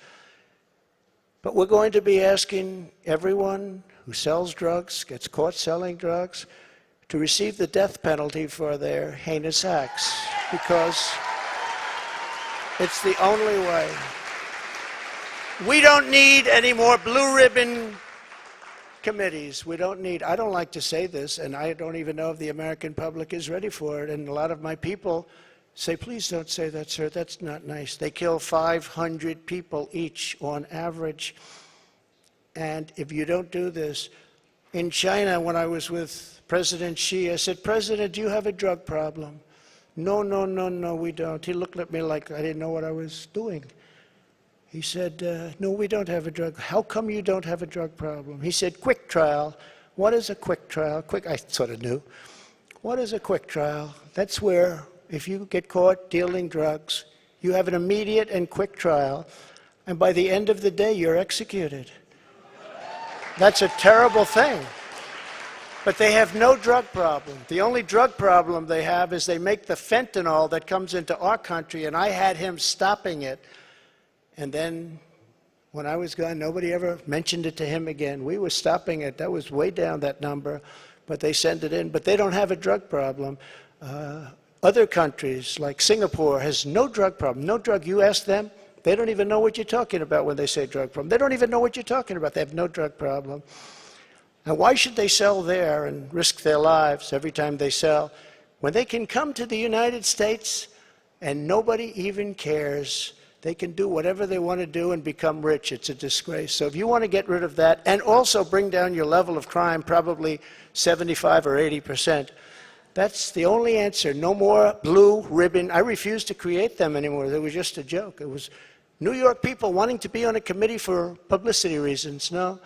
But we're going to be asking everyone who sells drugs, gets caught selling drugs, to receive the death penalty for their heinous acts, because it's the only way. We don't need any more blue ribbon committees. We don't need, I don't like to say this, and I don't even know if the American public is ready for it, and a lot of my people say, please don't say that, sir, that's not nice. They kill 500 people each on average. And if you don't do this, in China, when I was with President Xi, I said, President, do you have a drug problem? No, no, no, no, we don't. He looked at me like I didn't know what I was doing. He said, no, we don't have a drug. How come you don't have a drug problem? He said, quick trial. What is a quick trial? I sort of knew. What is a quick trial? That's where, if you get caught dealing drugs, you have an immediate and quick trial, and by the end of the day, you're executed. That's a terrible thing. But they have no drug problem. The only drug problem they have is they make the fentanyl that comes into our country, and I had him stopping it. And then when I was gone, nobody ever mentioned it to him again. We were stopping it. That was way down, that number, but they send it in. But they don't have a drug problem. Other countries, like Singapore, has no drug problem. No drug. You ask them, they don't even know what you're talking about when they say drug problem. They don't even know what you're talking about. They have no drug problem. And why should they sell there and risk their lives every time they sell when they can come to the United States and nobody even cares? They can do whatever they want to do and become rich. It's a disgrace. So if you want to get rid of that and also bring down your level of crime, probably 75 or 80%, that's the only answer. No more blue ribbon. I refuse to create them anymore. They were just a joke. It was New York people wanting to be on a committee for publicity reasons. No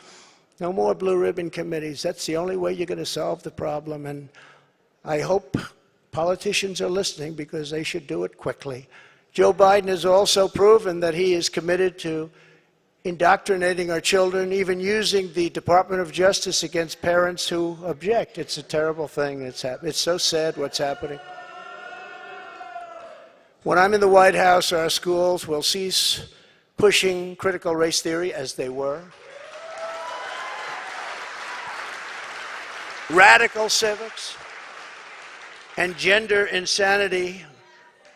more blue ribbon committees. That's the only way you're going to solve the problem. And I hope politicians are listening, because they should do it quickly. Joe Biden has also proven that he is committed to indoctrinating our children, even using the Department of Justice against parents who object. It's a terrible thing. It's so sad what's happening. When I'm in the White House, our schools will cease pushing critical race theory, as they were. Radical civics and gender insanity.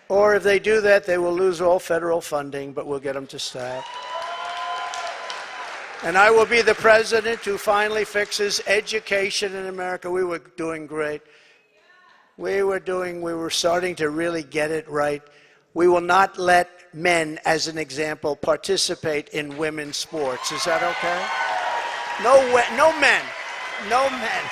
Or if they do that, they will lose all federal funding, but we'll get them to stop. And I will be the president who finally fixes education in America. We were doing great. We were starting to really get it right. We will not let men, as an example, participate in women's sports. Is that okay? No men. No men.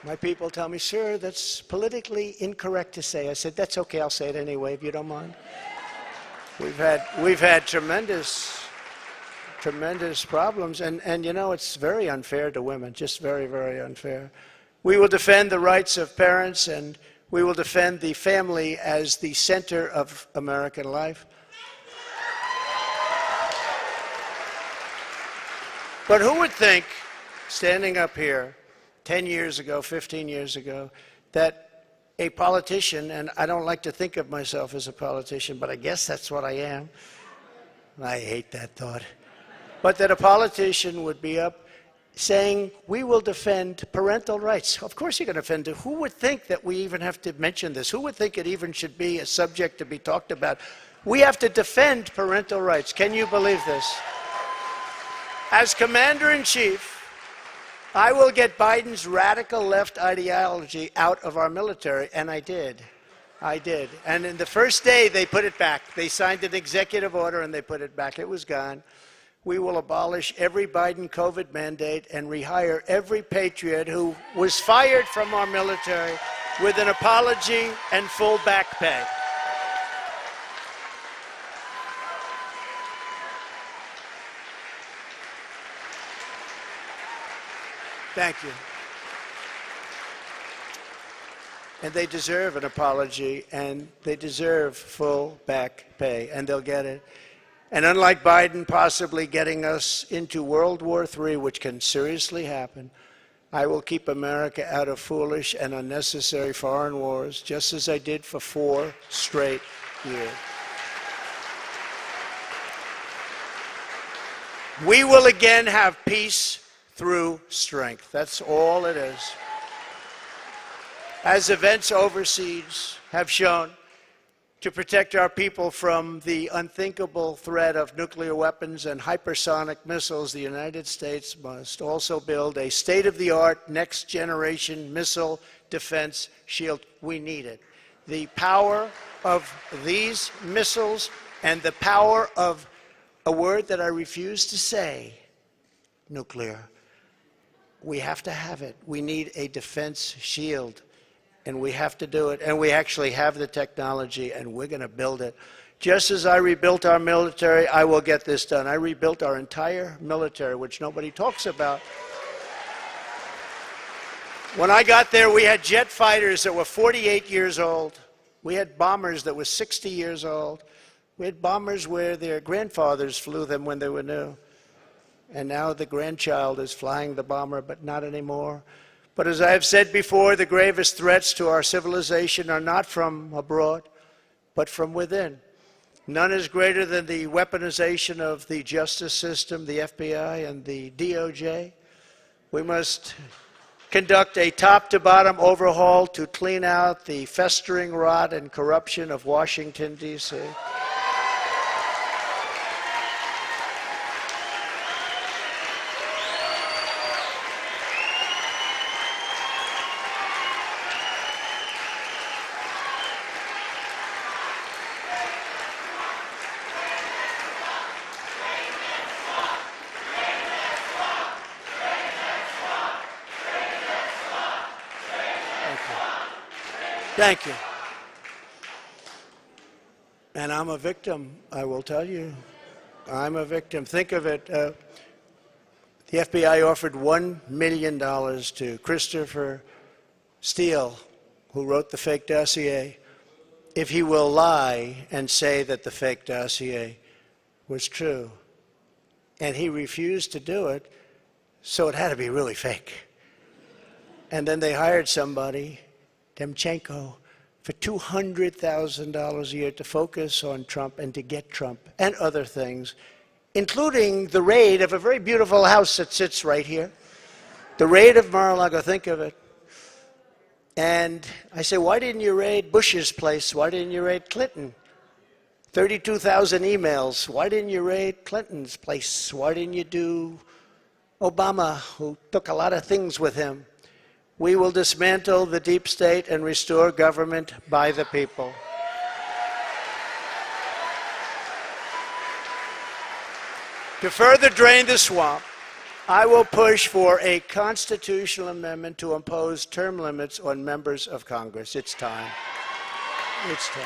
My people tell me, sir, that's politically incorrect to say. I said, that's okay, I'll say it anyway, if you don't mind. We've had tremendous problems, and you know, it's very unfair to women, just very, very unfair. We will defend the rights of parents, and we will defend the family as the center of American life. But who would think, standing up here 10 years ago, 15 years ago, that a politician, and I don't like to think of myself as a politician, but I guess that's what I am. I hate that thought. But that a politician would be up saying, we will defend parental rights. Of course you're going to defend it. Who would think that we even have to mention this? Who would think it even should be a subject to be talked about? We have to defend parental rights. Can you believe this? As Commander-in-Chief, I will get Biden's radical left ideology out of our military, and I did. I did. And in the first day, they put it back. They signed an executive order, and they put it back. It was gone. We will abolish every Biden COVID mandate and rehire every patriot who was fired from our military with an apology and full back pay. Thank you. And they deserve an apology, and they deserve full back pay, and they'll get it. And unlike Biden possibly getting us into World War III, which can seriously happen, I will keep America out of foolish and unnecessary foreign wars, just as I did for 4 straight years. We will again have peace through strength. That's all it is. As events overseas have shown, to protect our people from the unthinkable threat of nuclear weapons and hypersonic missiles, the United States must also build a state-of-the-art, next-generation missile defense shield. We need it. The power of these missiles and the power of a word that I refuse to say, nuclear. We have to have it. We need a defense shield, and we have to do it. And we actually have the technology, and we're going to build it. Just as I rebuilt our military, I will get this done. I rebuilt our entire military, which nobody talks about. When I got there, we had jet fighters that were 48 years old. We had bombers that were 60 years old. We had bombers where their grandfathers flew them when they were new. And now the grandchild is flying the bomber, but not anymore. But as I have said before, the gravest threats to our civilization are not from abroad, but from within. None is greater than the weaponization of the justice system, the FBI and the DOJ. We must conduct a top-to-bottom overhaul to clean out the festering rot and corruption of Washington, D.C. Thank you. And I'm a victim, I will tell you. I'm a victim. Think of it. The FBI offered $1 million to Christopher Steele, who wrote the fake dossier, if he will lie and say that the fake dossier was true. And he refused to do it, so it had to be really fake. And then they hired somebody, Demchenko, for $200,000 a year to focus on Trump and to get Trump and other things, including the raid of a very beautiful house that sits right here. The raid of Mar-a-Lago, think of it. And I say, why didn't you raid Bush's place? Why didn't you raid Clinton? 32,000 emails. Why didn't you raid Clinton's place? Why didn't you do Obama, who took a lot of things with him? We will dismantle the deep state and restore government by the people. To further drain the swamp, I will push for a constitutional amendment to impose term limits on members of Congress. It's time. It's time.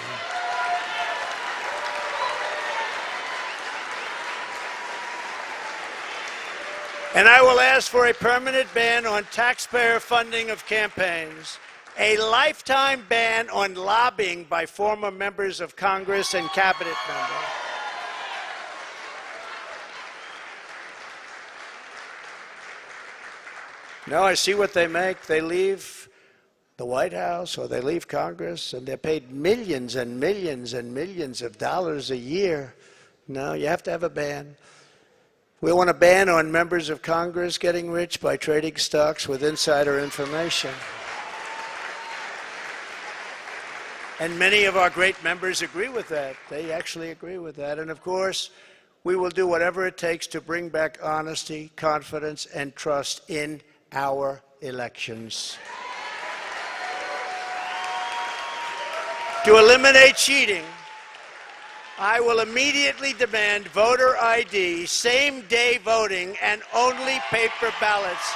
And I will ask for a permanent ban on taxpayer funding of campaigns, a lifetime ban on lobbying by former members of Congress and cabinet members. No, I see what they make. They leave the White House or they leave Congress and they're paid millions and millions and millions of dollars a year. No, you have to have a ban. We want a ban on members of Congress getting rich by trading stocks with insider information. And many of our great members agree with that. They actually agree with that. And of course, we will do whatever it takes to bring back honesty, confidence, and trust in our elections. To eliminate cheating, I will immediately demand voter ID, same-day voting, and only paper ballots.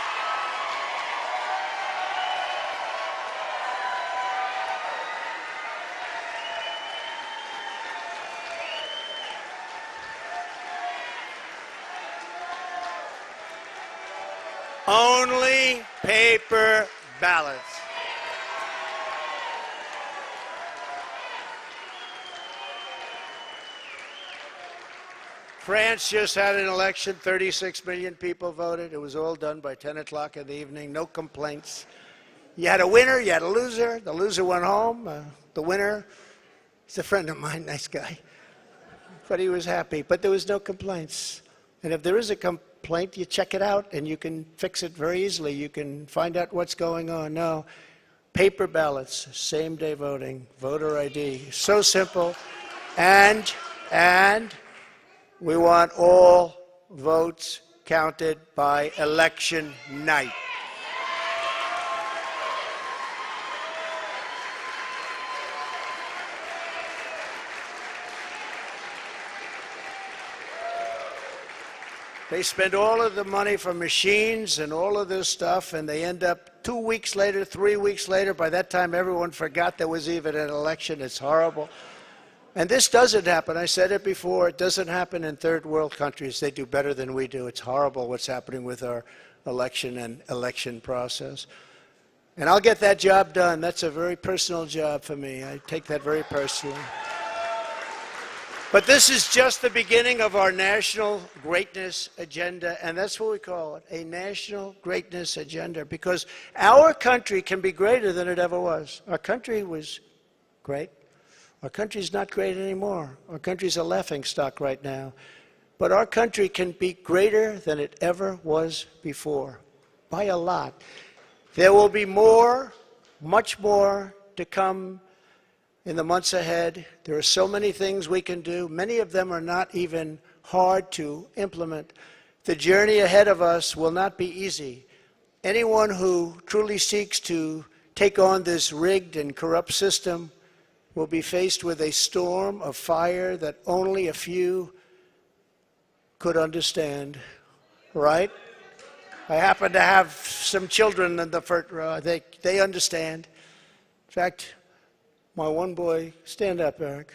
Only paper ballots. France just had an election. 36 million people voted. It was all done by 10 o'clock in the evening. No complaints. You had a winner, you had a loser. The loser went home. The winner, he's a friend of mine, nice guy. But he was happy. But there was no complaints. And if there is a complaint, you check it out and you can fix it very easily. You can find out what's going on. No, paper ballots, same-day voting, voter ID. So simple. And we want all votes counted by election night. They spend all of the money for machines and all of this stuff, and they end up 2 weeks later, 3 weeks later. By that time, everyone forgot there was even an election. It's horrible. And this doesn't happen. I said it before. It doesn't happen in third world countries. They do better than we do. It's horrible what's happening with our election and election process. And I'll get that job done. That's a very personal job for me. I take that very personally. But this is just the beginning of our national greatness agenda, and that's what we call it, a national greatness agenda, because our country can be greater than it ever was. Our country was great. Our country's not great anymore. Our country's a laughingstock right now. But our country can be greater than it ever was before, by a lot. There will be more, much more to come in the months ahead. There are so many things we can do. Many of them are not even hard to implement. The journey ahead of us will not be easy. Anyone who truly seeks to take on this rigged and corrupt system will be faced with a storm of fire that only a few could understand, right? I happen to have some children in the front row. They understand. In fact, my one boy, stand up, Eric.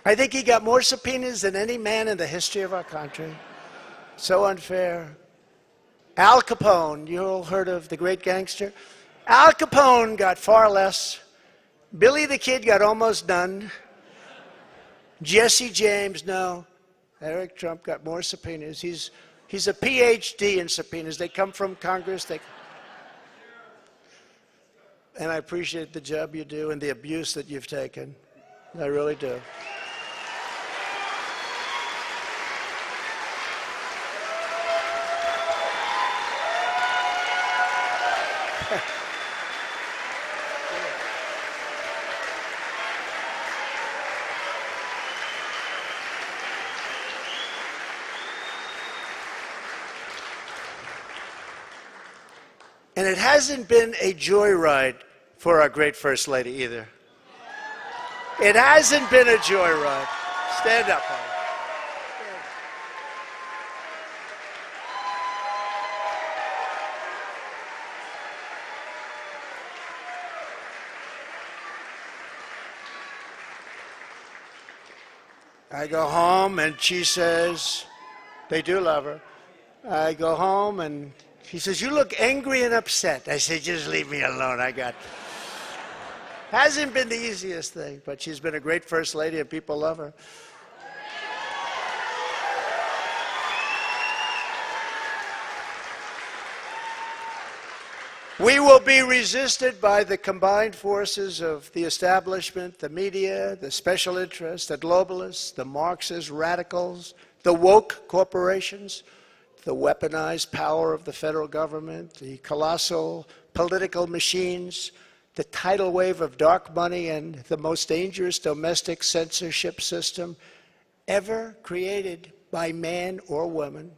I think he got more subpoenas than any man in the history of our country. So unfair. Al Capone, you all heard of the great gangster? Al Capone got far less. Billy the Kid got almost none. Jesse James, no. Eric Trump got more subpoenas. He's a PhD in subpoenas. They come from Congress. And I appreciate the job you do and the abuse that you've taken. I really do. And it hasn't been a joyride for our great First Lady either. It hasn't been a joyride. Stand up, honey. I go home and she says, they do love her. I go home and she says, you look angry and upset. I say, just leave me alone. Hasn't been the easiest thing, but she's been a great First Lady and people love her. We will be resisted by the combined forces of the establishment, the media, the special interests, the globalists, the Marxist radicals, the woke corporations, the weaponized power of the federal government, the colossal political machines, the tidal wave of dark money, and the most dangerous domestic censorship system ever created by man or woman,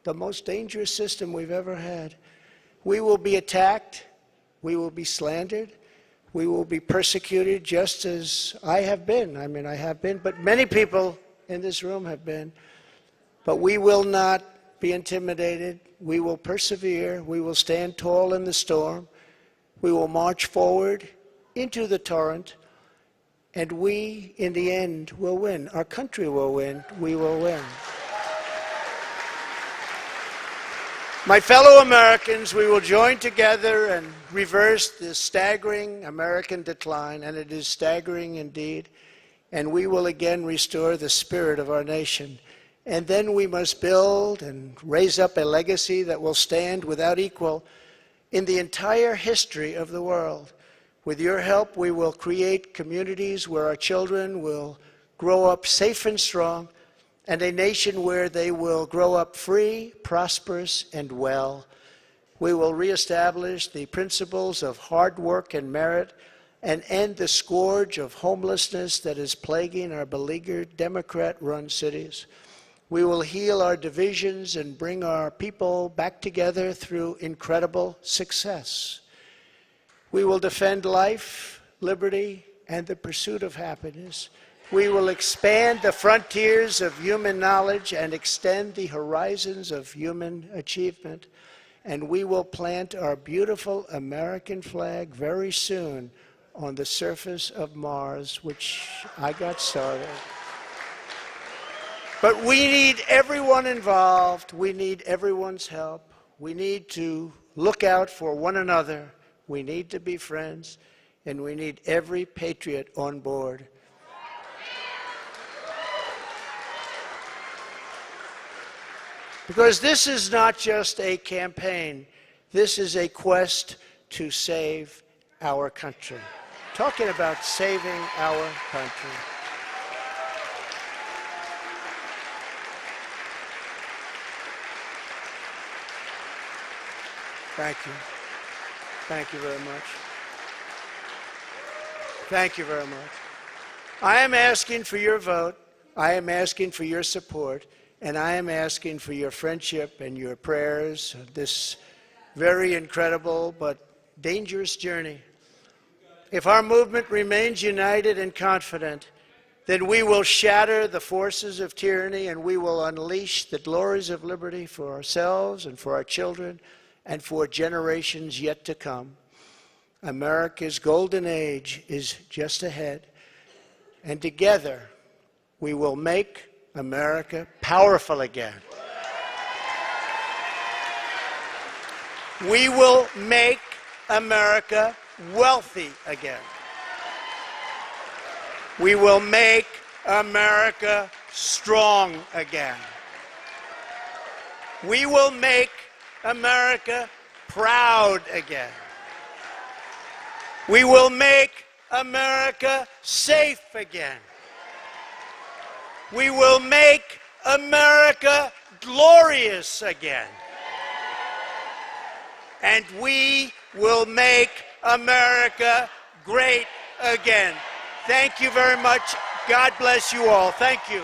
the most dangerous system we've ever had. We will be attacked, we will be slandered, we will be persecuted just as I have been. I mean, I have been, but many people in this room have been. But we will not be intimidated. We will persevere. We will stand tall in the storm. We will march forward into the torrent. And we, in the end, will win. Our country will win. We will win. My fellow Americans, we will join together and reverse this staggering American decline, and it is staggering indeed, and we will again restore the spirit of our nation. And then we must build and raise up a legacy that will stand without equal in the entire history of the world. With your help, we will create communities where our children will grow up safe and strong, and a nation where they will grow up free, prosperous, and well. We will reestablish the principles of hard work and merit and end the scourge of homelessness that is plaguing our beleaguered Democrat-run cities. We will heal our divisions and bring our people back together through incredible success. We will defend life, liberty, and the pursuit of happiness. We will expand the frontiers of human knowledge and extend the horizons of human achievement. And we will plant our beautiful American flag very soon on the surface of Mars, which I got started. But we need everyone involved. We need everyone's help. We need to look out for one another. We need to be friends. And we need every patriot on board. Because this is not just a campaign. This is a quest to save our country. Talking about saving our country. Thank you. Thank you very much. Thank you very much. I am asking for your vote. I am asking for your support. And I am asking for your friendship and your prayers on this very incredible but dangerous journey. If our movement remains united and confident, then we will shatter the forces of tyranny and we will unleash the glories of liberty for ourselves and for our children and for generations yet to come. America's golden age is just ahead, and together we will make America powerful again. We will make America wealthy again. We will make America strong again. We will make America proud again. We will make America safe again. We will make America glorious again. And we will make America great again. Thank you very much. God bless you all. Thank you.